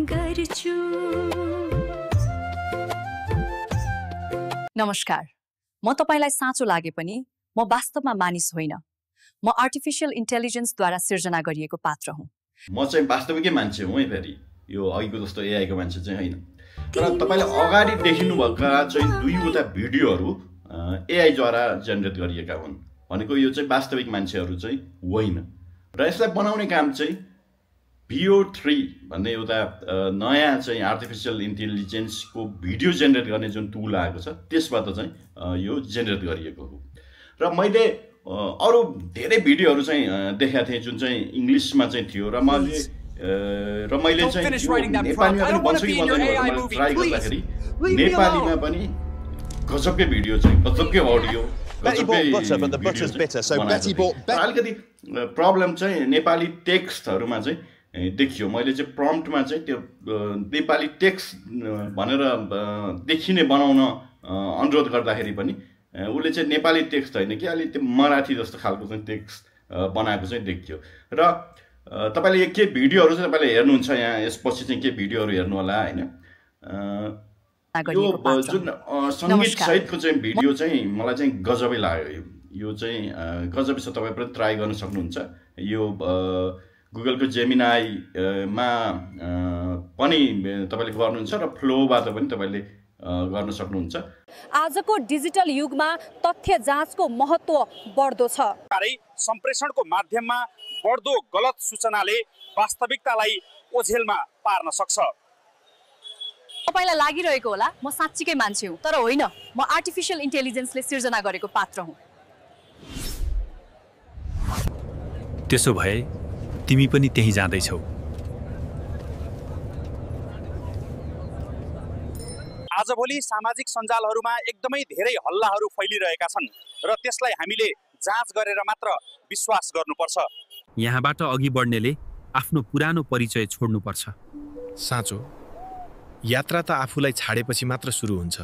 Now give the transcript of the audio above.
गर्छु। नमस्कार, म तपाईलाई साँचो लागे पनि म वास्तवमा मानिस होइन। म आर्टिफिशियल इन्टेलिजेन्सद्वारा सिर्जना गरिएको पात्र हुँ। म चाहिँ वास्तविकै मान्छे हुँ है। फेरि यो अघिको जस्तो एआई को मान्छे चाहिँ होइन। तर तपाईले अगाडि देखिनुभएका चाहिँ दुईवटा भिडियोहरू एआईद्वारा जेनेरेट गरिएका हुन्। भनेको यो चाहिँ वास्तविक मान्छेहरू चाहिँ होइन। र यसलाई बनाउने काम चाहिँ VO3 भन्ने एउटा नयाँ चाहिँ आर्टिफिशियल इन्टेलिजेन्सको भिडियो जेनेरेट गर्ने जुन टुल आएको छ त्यसबाट चाहिँ यो जेनेरेट गरिएको हो। र मैले अरू धेरै भिडियोहरू चाहिँ देखेका थिएँ जुन चाहिँ इङ्ग्लिसमा चाहिँ थियो र मैले चाहिँ नेपालीमा पनि बन्छ कि बन्दैन ट्राई गर्दाखेरि नेपालीमा पनि गजबकै भिडियो चाहिँ गजबकै अडियो अलिकति प्रब्लम चाहिँ नेपाली टेक्स्टहरूमा चाहिँ देखियो। मैले चाहिँ प्रम्प्टमा चाहिँ त्यो नेपाली टेक्स्ट भनेर देखिने बनाउन अनुरोध गर्दाखेरि पनि उसले चाहिँ नेपाली टेक्स्ट होइन कि अलि त्यो मराठी जस्तो खालको चाहिँ टेक्स्ट बनाएको चाहिँ देखियो। र तपाईँले के भिडियोहरू चाहिँ तपाईँले हेर्नुहुन्छ यहाँ यसपछि चाहिँ के भिडियोहरू हेर्नु होला होइन। यो जुन सङ्गीत सहितको चाहिँ भिडियो चाहिँ मलाई चाहिँ गजबै लाग्यो। यो चाहिँ गजबै छ, तपाईँ पनि ट्राई गर्न सक्नुहुन्छ। यो गुगलको जेमिनाईमा पनि तपाईँले गर्नुहुन्छ र फ्लोबाट पनि तपाईँले गर्न सक्नुहुन्छ। आजको डिजिटल युगमा तथ्य जाँचको महत्त्व बढ्दो छ। सम्प्रेषणको माध्यममा बढ्दो गलत सूचनाले वास्तविकतालाई ओझेलमा पार्न सक्छ। तपाईलाई लागिरहेको होला म साँच्चीकै मान्छे हुँ, तर होइन, म आर्टिफिशियल इन्टेलिजेन्सले सिर्जना गरेको पात्र हुँ। त्यसो भए तिमी पनि त्यही जाँदैछौ। आजभोलि सामाजिक सञ्जालहरूमा एकदमै धेरै हल्लाहरू फैलिरहेका छन् र त्यसलाई हामीले जाँच गरेर मात्र विश्वास गर्नुपर्छ। यहाँबाट अघि बढ्नेले आफ्नो पुरानो परिचय छोड्नुपर्छ। साँचो, यात्रा त आफूलाई छाडेपछि मात्र सुरु हुन्छ।